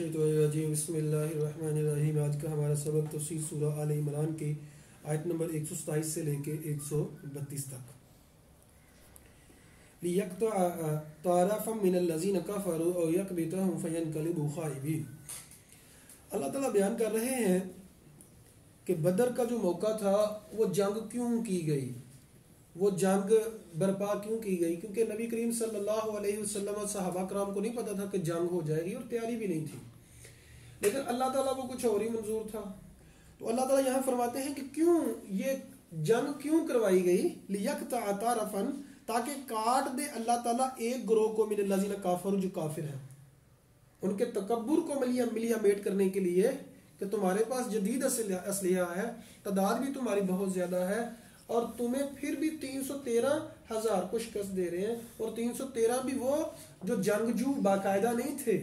मिनश्शैतानिर्रजीम बिस्मिल्लाहिर्रहमानिर्रहीम। आज का हमारा सबक तफसीर सूरह आल इमरान की आयत नंबर 127 से लेके 132 तक। लियक़तअ तारफ़म मिनल्लज़ीना कफ़रू औ यकबितहुम फ़यनक़लिबू ख़ाइबीन। अल्लाह ताला बयान कर रहे हैं कि बदर का जो मौका था वो जंग क्यों की गई, वो जंग बर्पा क्यों की गई, क्योंकि नबी करीम सल्लल्लाहु अलैहि वसल्लम और सहाबा कराम को नहीं पता था कि जंग हो जाएगी और तैयारी भी नहीं थी, लेकिन अल्लाह ताला को कुछ और ही मंजूर था। तो अल्लाह ताला यहाँ फरमाते हैं कि क्यों ये जंग क्यों करवाई गई, लियक़तअ तारफ़न, ताकि काट दे अल्लाह ताला एक ग्रोह को मिनल्लज़ीना काफ़रू, जो काफिर हैं, उनके तकब्बुर को मिलिया मेट करने के लिए कि तुम्हारे पास जदीद असलिहा है, तादाद भी तुम्हारी बहुत ज्यादा है और तुम्हें फिर भी 313,000 को शिकस्त दे रहे हैं, और 313 भी वो जो जंगजू बाकायदा नहीं थे।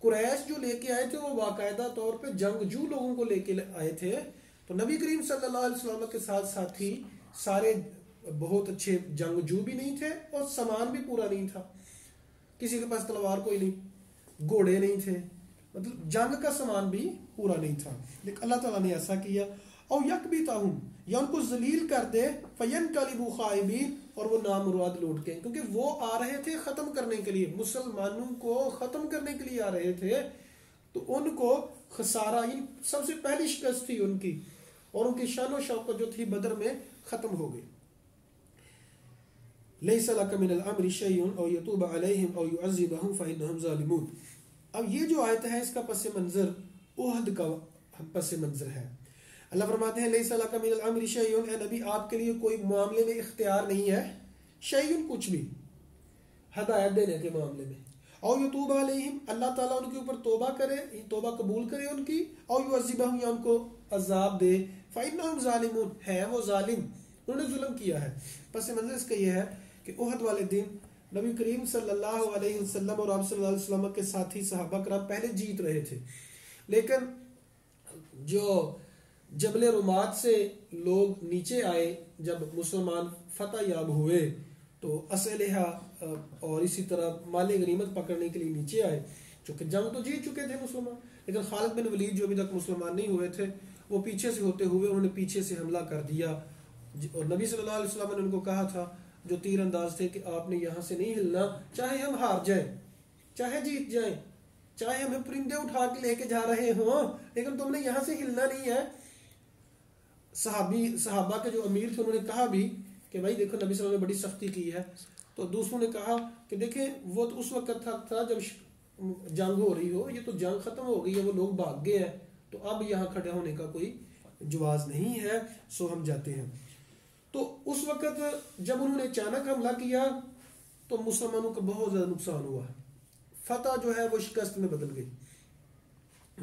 कुरैश जो लेके आए थे वो बाकायदा तौर पे जंगजू लोगों को लेके आए थे। तो नबी करीम सल्लल्लाहु अलैहि वसल्लम के साथ साथी सारे बहुत अच्छे जंगजू भी नहीं थे और सामान भी पूरा नहीं था, किसी के पास तलवार कोई नहीं, घोड़े नहीं थे, मतलब जंग का सामान भी पूरा नहीं था। लेकिन अल्लाह ताला ने ऐसा किया, और यकबितहुम, या उनको जलील कर दे, फ़यनक़लिबू ख़ाइबीन, और वो नामुराद लौट के, क्योंकि वो आ रहे थे खत्म करने के लिए, मुसलमानों को खत्म करने के लिए आ रहे थे। तो उनको खसारा, ये सबसे पहली शिकस्त थी उनकी, और उनकी शान और शौकत जो थी बदर में खत्म हो गई। लैसा लका मिनल अम्रि शैउन औ यतूब अलैहिम औ युअज़्ज़िबहुम फ़इन्नहुम ज़ालिमून। अब ये जो आयत है इसका पस मंजर उहद का पस मंजर है। अल्लाह फरमाते हैं लैसा लका मिनल अम्रि शैउन, ए नबी आपके लिए कोई मामले में इख्तियार नहीं है, शैउन कुछ भी, हदायत देने के मामले में। औ यतूब अलैहिम, अल्लाह ताला उनके ऊपर तौबा करे, तौबा कबूल करे उनकी, औ युअज़्ज़िबहुम, या उनको अजाब दे, फ़इन्नहुम ज़ालिमून, है वो जालिम, उन्होंने जुल्म किया है। पस मंजर इसका यह है कि उहद वाले दिन नबी करीम सल्लल्लाहु अलैहि वसल्लम और आप सल्लल्लाहु अलैहि वसल्लम के साथी सहाबा कराम पहले जीत रहे थे, लेकिन जो जबल रुमात से लोग नीचे आए, जब मुसलमान फतह याब हुए, तो असलहा और इसी तरह माल गनीमत पकड़ने के लिए नीचे आए, चूंकि जंग तो जीत चुके थे मुसलमान, लेकिन खालिद बिन वलीद जो अभी तक मुसलमान नहीं हुए थे, वो पीछे से होते हुए उन्होंने पीछे से हमला कर दिया। और नबी सल्लल्लाहु अलैहि वसल्लम ने उनको कहा था, जो तीर अंदाज थे, कि आपने यहाँ से नहीं हिलना, चाहे हम हार जाएं, चाहे जीत जाएं, चाहे हमें परिंदे उठा के लेके जा रहे हों, लेकिन तुमने यहाँ से हिलना नहीं है। सहाबा के जो अमीर थे उन्होंने कहा भी कि भाई देखो नबी सल्लल्लाहु अलैहि वसल्लम ने बड़ी सख्ती की है। तो दूसरों ने कहा कि देखें वो तो उस वक्त था जब जंग हो रही हो, ये तो जंग खत्म हो गई है, वो लोग भाग गए हैं, तो अब यहाँ खड़े होने का कोई जवाज नहीं है, सो हम जाते हैं। तो उस वक्त जब उन्होंने अचानक हमला किया तो मुसलमानों का बहुत ज्यादा नुकसान हुआ, फतह जो है वो शिकस्त में बदल गई।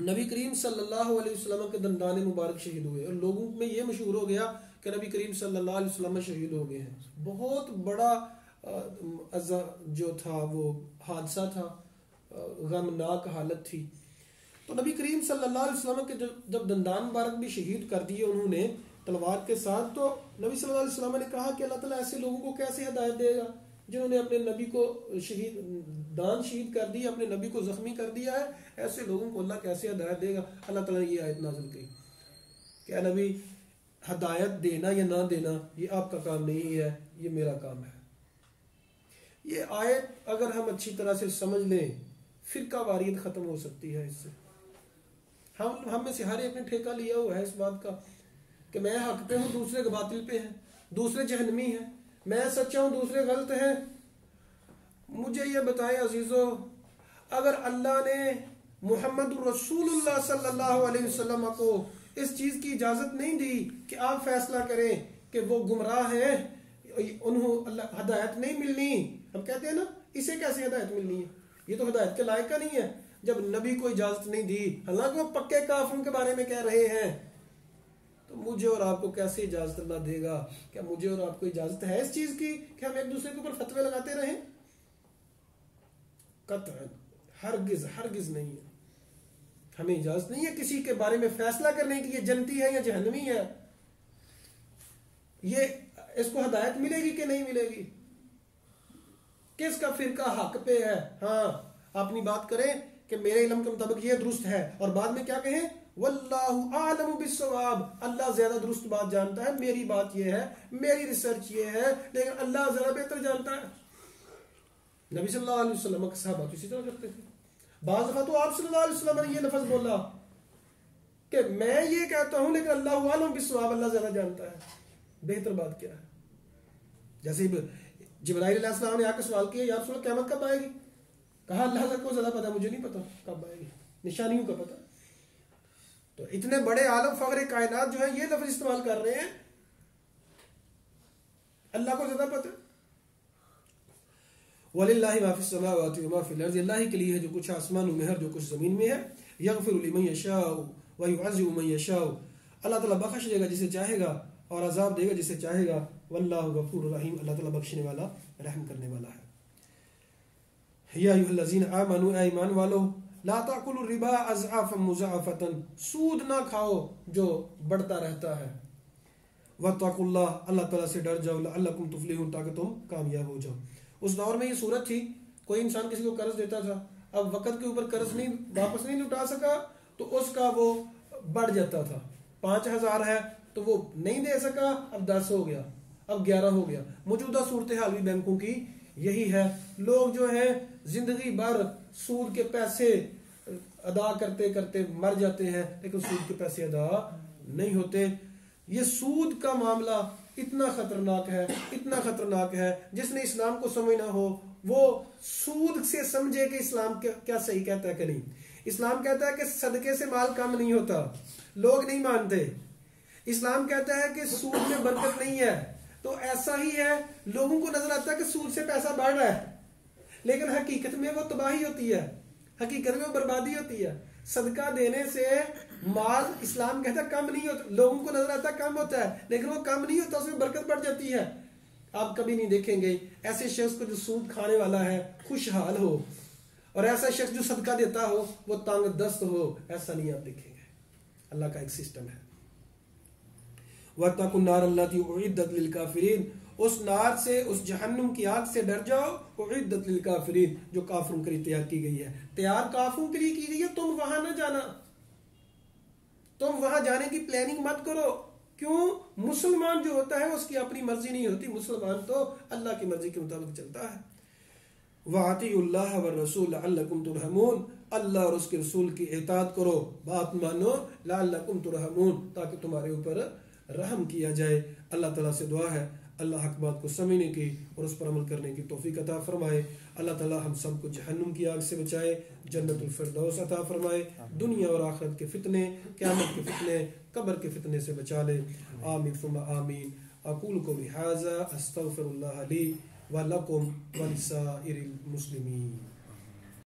नबी करीम सल्लल्लाहु अलैहि वसल्लम के दंदान मुबारक शहीद हुए, और लोगों में ये मशहूर हो गया कि नबी करीम सल्लल्लाहु अलैहि वसल्लम शहीद हो गए हैं। बहुत बड़ा जो था वो हादसा था, गमनाक हालत थी। तो नबी करीम सल्लल्लाहु अलैहि वसल्लम के जब दंदान मुबारक भी शहीद कर दिए उन्होंने तलवार के साथ, तो नबी सल्लल्लाहु अलैहि वसल्लम ने कहा कि अल्लाह ताला ऐसे लोगों को कैसे हिदायत देगा जिन्होंने अपने नबी को शहीद कर दिया, अपने नबी को जख्मी कर दिया है, ऐसे लोगों को अल्लाह कैसे हिदायत देगा। अल्लाह ताला ने ये आयत नाज़िल की कि नबी हिदायत देना या ना देना ये आपका काम नहीं है, ये मेरा काम है। ये आयत अगर हम अच्छी तरह से समझ लें, फिरका वारियत खत्म हो सकती है इससे। हम में से हर एक ने ठेका लिया हुआ है इस बात का कि मैं हक पे हूँ, दूसरे के बातिल पे हैं, दूसरे जहन्नमी हैं, मैं सच्चा हूँ, दूसरे गलत हैं। मुझे ये बताएं अजीजों, अगर अल्लाह ने मुहम्मद रसूलुल्लाह सल्लल्लाहु अलैहि वसल्लम को इस चीज की इजाजत नहीं दी कि आप फैसला करें कि वो गुमराह हैं, उन्हें अल्लाह हिदायत नहीं मिलनी, हम कहते हैं ना इसे कैसे हिदायत मिलनी है, ये तो हिदायत के लायक का नहीं है। जब नबी को इजाजत नहीं दी, हालांकि वो पक्के काफिरों के बारे में कह रहे हैं, तो मुझे और आपको कैसे इजाजत अल्लाह देगा? क्या मुझे और आपको इजाजत है इस चीज की कि हम एक दूसरे के ऊपर फतवे लगाते रहें? कतई हरगिज हरगिज नहीं है, हमें इजाजत नहीं है किसी के बारे में फैसला करने की, ये जन्नती है या जहन्नमी है, ये इसको हिदायत मिलेगी कि नहीं मिलेगी, किसका फिरका हक पे है। हाँ, अपनी बात करें کہ میرے علم کے مطابق یہ درست ہے، اور بعد میں کیا کہیں واللہ اعلم بالصواب، اللہ زیادہ درست بات جانتا ہے، میری بات یہ ہے، میری ریسرچ یہ ہے، لیکن اللہ زیادہ بہتر جانتا ہے۔ نبی صلی اللہ علیہ وسلم کے صحابہ اسی طرح کرتے تھے۔ بعض دفعہ تو آپ صلی اللہ علیہ وسلم نے یہ لفظ بولا کہ میں یہ کہتا ہوں لیکن اللہ عالم بالصواب، اللہ زیادہ جانتا ہے بہتر بات کیا ہے۔ جیسے جبرائیل علیہ السلام نے آ کے سوال کیا یا رسول اللہ قیامت کب آئے گی؟ کہا اللہ کو زیادہ پتا، مجھے نہیں پتا کب آئے گی، نشانیوں کا پتا۔ تو اتنے بڑے عالم فخر کائنات جو ہے یہ لفظ استعمال کر رہے ہیں، اللہ کو زیادہ پتا۔ وَلِلَّهِ مَا فِي السَّمَاوَاتِ وَمَا فِي الْأَرْضِ، اللہ کے لیے ہے جو کچھ آسمانوں میں ہے اور جو کچھ زمین میں ہے۔ يَغْفِرُ لِمَن يَشَاءُ وَيُعَذِّبُ مَن يَشَاءُ، اللہ تعالیٰ بخش دے گا جسے چاہے گا اور عذاب دے گا جسے چاہے گا۔ وَاللَّهُ غَفُورٌ رَحِيمٌ، اللہ تعالیٰ بخشنے والا رحم کرنے والا ہے۔ یا ایھا الذین آمنوا، اے ایمان والو، لا تأکلوا الربا اضعافا مضاعفۃ، سود نہ کھاؤ جو بڑھتا رہتا ہے۔ واتقوا اللہ، اللہ تعالیٰ سے ڈر جاؤ، لعلکم تفلحون، تاکہ تم کامیاب ہو جاؤ۔ اس دور میں یہ صورت تھی، کوئی انسان کسی کو قرض دیتا تھا، اب وقت کے اوپر قرض نہیں واپس نہیں لوٹا سکا تو اس کا وہ بڑھ جاتا تھا۔ 5000 ہے تو وہ نہیں دے سکا، اب 10 ہو گیا، اب 11 ہو گیا۔ موجودہ صورتحال بھی بینکوں کی یہی ہے، لوگ جو ہیں زندگی بھر سود کے پیسے ادا کرتے کرتے مر جاتے ہیں، لیکن سود کے پیسے ادا نہیں ہوتے۔ یہ سود کا معاملہ اتنا خطرناک ہے، اتنا خطرناک ہے، جس نے اسلام کو سمجھنا ہو وہ سود سے سمجھے کہ اسلام کیا صحیح کہتا ہے کہ نہیں۔ اسلام کہتا ہے کہ صدقے سے مال کم نہیں ہوتا، لوگ نہیں مانتے۔ اسلام کہتا ہے کہ سود میں برکت نہیں ہے، تو ایسا ہی ہے، لوگوں کو نظر آتا ہے کہ سود سے پیسہ بڑھ رہا ہے، لیکن حقیقت میں وہ تباہی ہوتی ہے، حقیقت میں وہ بربادی ہوتی ہے۔ صدقہ دینے سے مال اسلام کہتا ہے کم نہیں ہوتا، لوگوں کو نظر آتا ہے کم ہوتا ہے، لیکن وہ کم نہیں ہوتا، اس میں برکت بڑھ جاتی ہے۔ آپ کبھی نہیں دیکھیں گے ایسے شخص کو جو سود کھانے والا ہے خوشحال ہو، اور ایسا شخص جو صدقہ دیتا ہو وہ تنگ دست ہو، ایسا نہیں آپ دیکھیں گے۔ اللہ کا ایک سسٹم ہے۔ وَاتَّقُوا النَّارَ الَّتِي أُعِدَّتْ لِلْكَافِرِينَ، اس نار سے، اس جہنم کی آگ سے ڈر جاؤ، اعدت للکافرین، جو کافروں کے لیے تیار کی گئی ہے۔ تیار کافروں کے لیے کی گئی ہے، تم وہاں نہ جانا، تم وہاں جانے کی پلاننگ مت کرو۔ کیوں؟ مسلمان جو ہوتا ہے اس کی اپنی مرضی نہیں ہوتی، مسلمان تو اللہ کی مرضی کے مطابق چلتا ہے۔ وَأَطِیعُوا اللَّهَ وَالرَّسُولَ لَعَلَّکُمْ تُرْحَمُونَ، اللہ اور اس کے رسول کی اطاعت کرو، بات مانو، لَعَلَّکُمْ تُرْحَمُونَ، تاکہ تمہارے اوپر رحم کیا جائے۔ اللہ تعالیٰ سے دعا ہے اللہ حق بات کو سمجھنے کی اور اس پر عمل کرنے کی توفیق عطا فرمائے۔ اللہ تعالیٰ ہم سب کو جہنم کی آگ سے بچائے، جنت الفردوس عطا فرمائے، دنیا اور آخرت کے فتنے، قیامت کے فتنے، قبر کے فتنے سے بچا لے۔ آمین ثم آمین۔ اقول قولی ھذا استغفر اللہ لی ولکم ولسائر المسلمین۔